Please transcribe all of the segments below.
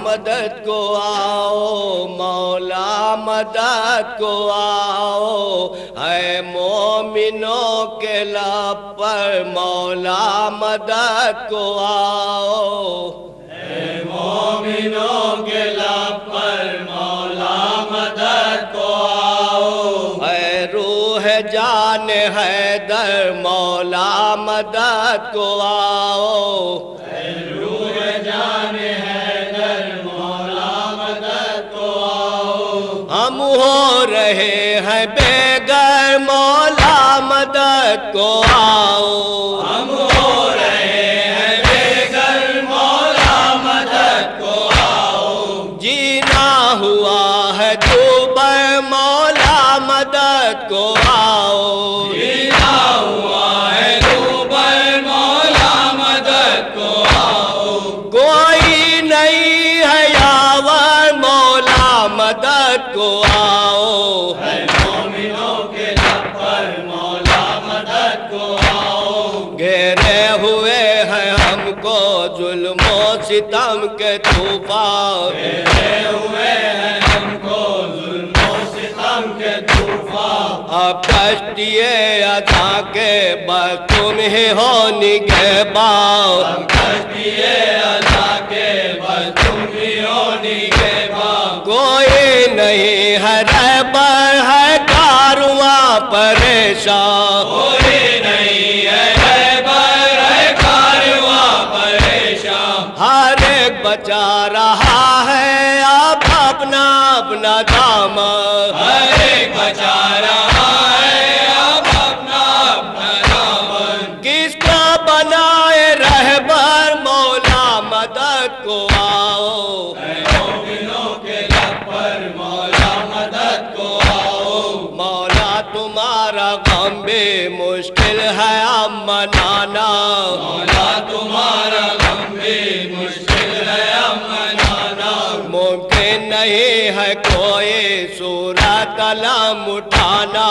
مدد کو آؤ، مولا مدد کو آؤ، اے مومنوں کے لب پر مولا مدد کو آؤ، اے مومنوں کے لب پر مولا مدد کو آؤ، اے روح جان حیدر مولا مدد کو آؤ، اے روح جان حیدر مولا مدد کو آؤ، ہم ہو رہے ہیں بے گھر مولا مدد کو آؤ، ہم ہو رہے ہیں بے گھر مولا مدد کو آؤ، جینا ہوا ہے دوبر مولا مدد کو آؤ، جینا ہوا ہے دوبر مولا مدد کو آؤ، کوئی نہیں ہے یاور مولا مدد کو آؤ، اے مومنوں کے لب پر مولا مدد کو آؤ، گھیرے ہوئے ہیں ہم کو ظلم و ستم کے طوفان، گھیرے ہوئے ہیں ہم کو ظلم و ستم کے طوفان، اب کشتیے عطا کے بس تم ہی ہو نگہبان، ہم کشتیے عطا کے بس تم ہی ہو نگہبان، کوئی نہیں ہے رہبر ہے کارواں پریشان، کوئی نہیں ہے رہبر ہے کارواں پریشان، ہر ایک بچا رہا ہے اب اپنا اپنا دامن، ہر ایک بچا رہا ہے اب اپنا اپنا دامن، کس کو بنائے رہبر مولا مدد کو آؤ، اے مومنوں کے لب پر مولا مدد کو آؤ، مولا تمہارا غم بھی مشکل ہے اب منانا، مولا تمہارا غم بھی مشکل ہے اب منانا، ممکن نہیں ہے کوئی صورت علم اٹھانا،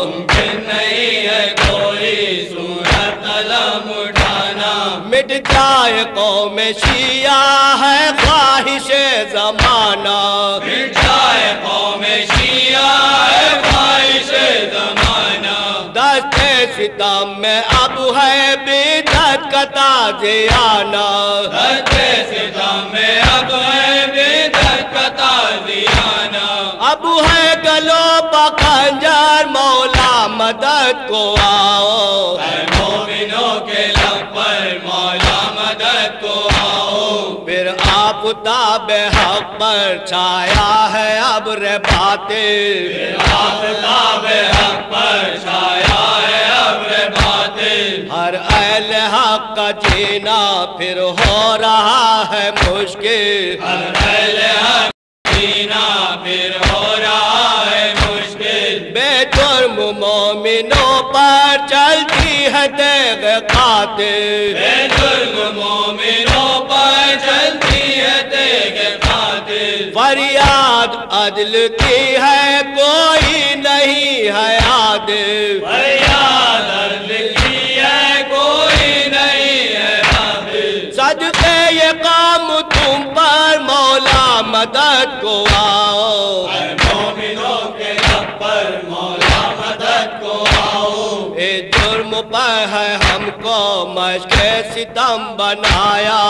ممکن نہیں ہے کوئی صورت علم اٹھانا، مٹ جائے قوم شیعہ ہے خواہش زمانہ، مٹ جائے قوم شیعہ ہے خواہش زمانہ، دستے ستم میں اب ہے بدعت کا تازیانہ، دستے ستم میں اب ہے بدعت کا تازیانہ، اب ہے گلو پکنجر مولا مدد کو آؤ، اے مومنوں کے لب پر مولا مدد کو آؤ، پھر آفتاب حق پر چھایا ہے ابر باطل، آفتاب حق پر چھایا ہے ابر باطل، ہر اہل حق کا جینا پھر ہو رہا ہے مشکل، ہر اہل حق جینا پھر ہو رہا ہے مشکل، بے جرم مومنوں پر چلتی ہے تیغ قاتل، بے جرم مومنوں پر چلتی ہے تیغ قاتل، فریاد عدل کی ہے کوئی نہیں ہے عادل، فریاد عدل کی ہے کوئی نہیں ہے عادل، صدقے یہ کام تم پر مولا مدد کو آؤ، اے مومنوں کے لب پر مولا مدد کو آؤ، اے جرم پر ہے ہم کو مشق ستم بنایا،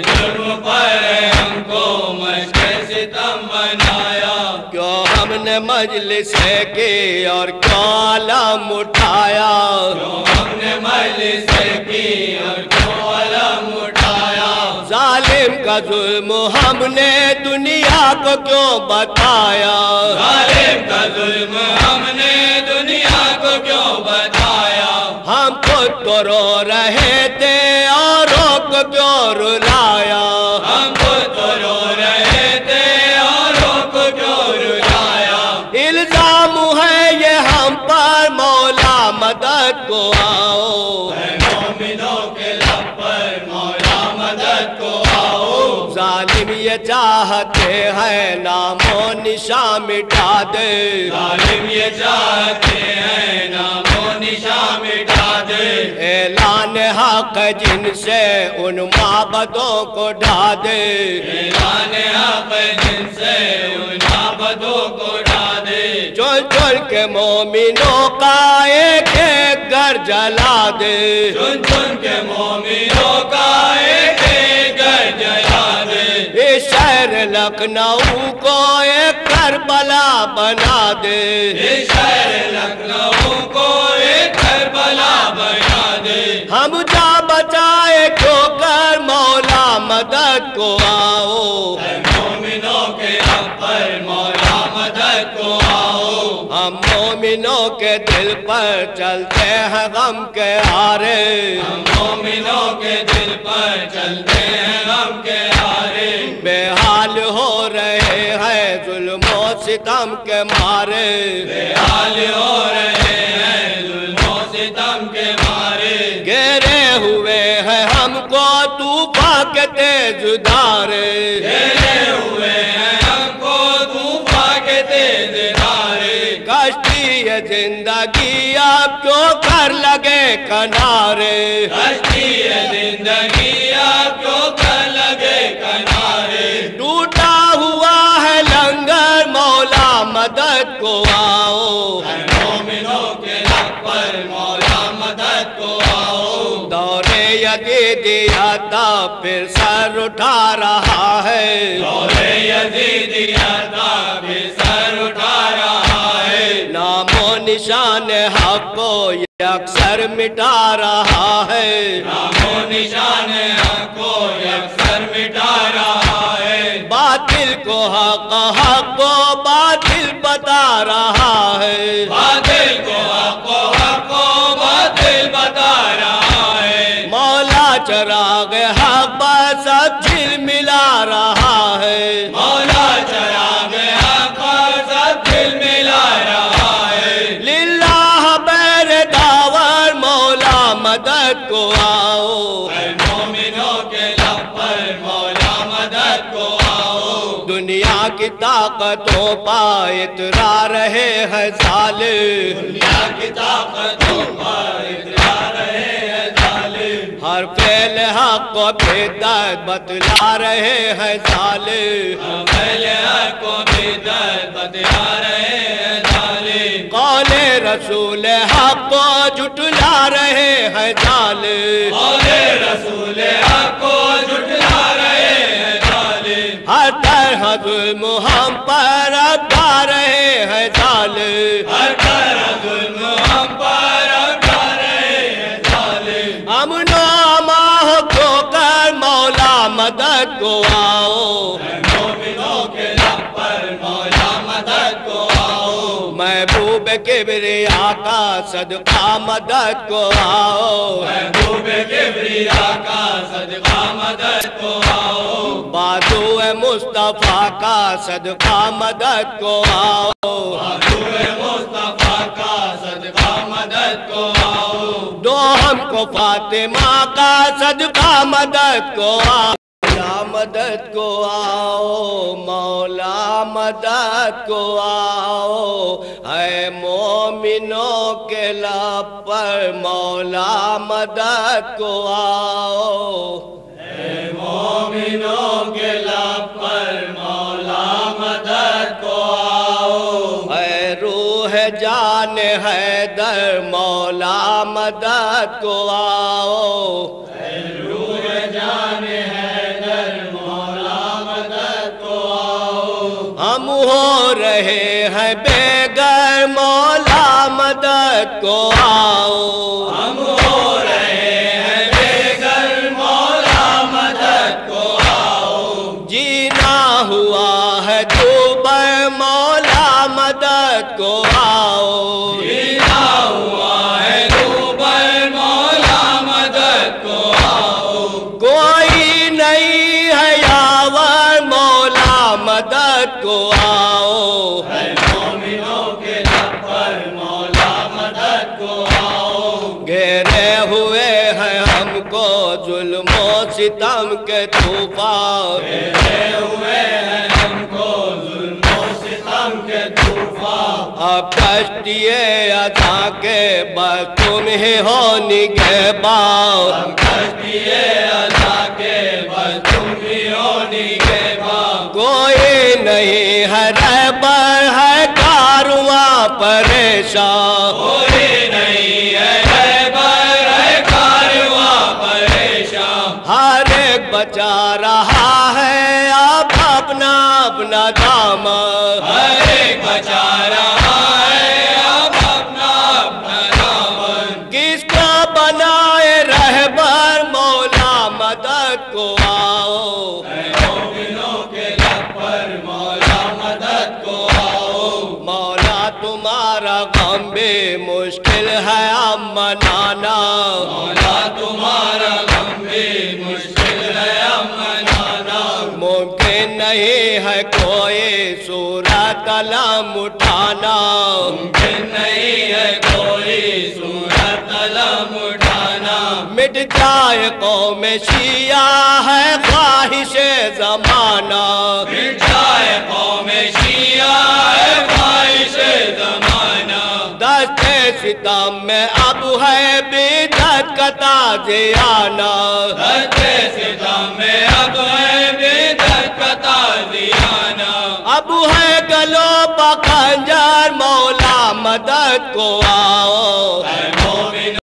جرم پر ہے ہم کو مشق ستم بنایا، کیوں ہم نے مجلس کی اور کیوں علم اٹھایا، کیوں ہم نے مجلس کی اور کیوں علم اٹھایا، ظالم کا ظلم ہم نے دنیا کو کیوں بتایا، ظالم کا ظلم ہم نے دنیا کو کیوں بتایا، ہم خود تو رو رہے تھے اوروں کو کیوں رلایا، ہم خود تو رو رہے تھے اوروں کو کیوں رلایا، الزام ہے یہ ہم پر مولا مدد کو آؤ، اے مومنوں کے لب پر مولا مدد کو آؤ، ظالم یہ چاہتے ہیں نام و نشان مٹا دے، ظالم یہ چاہتے ہیں نام و نشان مٹا دے، اعلان حق جن سے ان معبدوں کو ڈھا دے، اعلان چن کے مومنوں کا ایک ایک گھر جلا دے، چن چن کے مومنوں کا ایک ایک گھر جلا دے، اس شہر لکھنؤ کو ایک کربلا بنا دے، اس شہر لکھنؤ کو ایک کربلا بنا دے، ہم جا بچائے کھو کر مولا مدد کو آؤ، اے مومنوں کے رب پر مولا مدد کو آؤ، ہم مومنوں کے دل پر چلتے ہیں غم کے آرے، ہم مومنوں کے دل پر چلتے ہیں غم کے آرے، بے حال ہو رہے ہیں ظلم و ستم کے مارے، بے حال ہو رہے ہیں ظلم و ستم کے مارے، گھیرے ہوئے ہیں ہم کو طوفان کے تیز دھارے، گھیرے ہوئے ہیں ہم کو طوفان کے تیز دھارے، کشتی یہ زندگی اب کیوں کر لگے کنارے، کشتی ہے زندگی آپ کو کر لگے کنارے، ٹوٹا ہوا ہے لنگر مولا مدد کو آؤ، اے مومنوں کے رب پر مولا مدد کو آؤ، دور یزیدیہ تھا پھر سر اٹھا رہا ہے، دور یزیدیہ تھا بھی سر اٹھا رہا ہے، نام و نشان حق کو یہ اکثر مٹا رہا ہے، نام و نشان حق کو یکسر مٹا رہا ہے، باطل کو حق، حق کو باطل بتا رہا ہے، باطل کو حق و حق کو باطل بتا رہا ہے، مولا چراغ حق بس اب جھل ملا رہا ہے، مولا چراغ حق سب دل ملا رہا ہے، للہ بیر داور مولا مدد کو آؤ، اے مومنوں کے لب پر مولا مدد کو آؤ، دنیا کی طاقتوں پا اترا رہے ہیں ظالم، دنیا کی طاقتوں پر اترا رہے ہیں ظالم، ہر فعل حق کو بدعت بتلا رہے ہیں ظالم، پہلے حق کو بدعت بتلا رہے ہیں ظالم، قول رسول حق کو جھٹلا رہے ہیں ظالم، قول رسول حق کو جھٹلا رہے ہیں ظالم، ہر طرح ظلم ہم پر اب ڈھا رہے ہیں ظالم، ہر طرح ظلم ہم پر اٹھا رہے ہیں ظالم، امن و امان کو کر مولا مدد کو آؤ، اے مومنوں کے لب پر مولا مدد کو آؤ، محبوب کبریا کا صدقہ مدد کو آؤ، محبوب کبریا کا صدقہ مدد کو آؤ، بازو مصطفیٰ کا صدقہ مدد کو آؤ، بازو مصطفیٰ کا صدقہ مدد کو آؤ، دو ہم کو فاطمہ کا صدقہ مدد کو آؤ، مولا مدد کو آؤ، مولا مدد کو آؤ، اے مومنوں کے لب پر مولا مدد کو آؤ، اے مومنوں کے لب پر مولا مدد کو آؤ، اے روح جان حیدر مولا مدد کو آؤ، اے روح جان حیدر مولا مدد کو آؤ، ہم ہو رہے ہیں بے گھر مولا مدد کو آؤ، ہم ہو رہے ہیں بے گھر مولا مدد کو آؤ، جینا ہوا ہے دوبر مولا مدد کو آؤ، جینا ہوا ہے دوبر مولا مدد کو آؤ، کوئی نہیں ہے یاور مولا مدد کو آؤ، اے مومنوں کے لب پر مولا مدد کو آؤ، گھیرے ہوئے ہیں ہم کو ظلم و ستم کے طوفان، گھیرے ہوئے ہیں ہم کو ظلم و ستم کے طوفان، اب کشتی عطا کے بس تم ہی ہو نگہبان، ہم کشتی عطا کے بس تم ہی ہو نگہبان، کوئی نہیں ہے رہبر ہے کارواں پریشان کوئی نہیں ہے بر کارواں پریشان ہر ایک بچا رہا ہے اب اپنا اپنا دامن ہر ایک بچا رہا ہے اب اپنا اپنا دامن کس کو بنائے رہبر مولا مدد کو آؤ اے مومنوں کے لب پر مولا مدد کو آؤ مولا تمہارا غم بھی مشکل ہے اب منانا مولا تمہارا غم بھی مشکل ہے اب منانا ممکن نہیں ہے کوئی صورت علم اٹھانا ممکن نہیں ہے کوئی صورت علم اٹھانا مٹ جائے قوم شیعہ ہے خواہش زمانہ مٹ جائے قوم شیعہ ہے خواہش زمانہ دستے ستم میں اب ہے بدعت کا تازیانہ دستے ستم میں اب ہے بدعت کا تازیانہ اب ہے گلو پکنجر مولا مدد کو آؤ اے مومنوں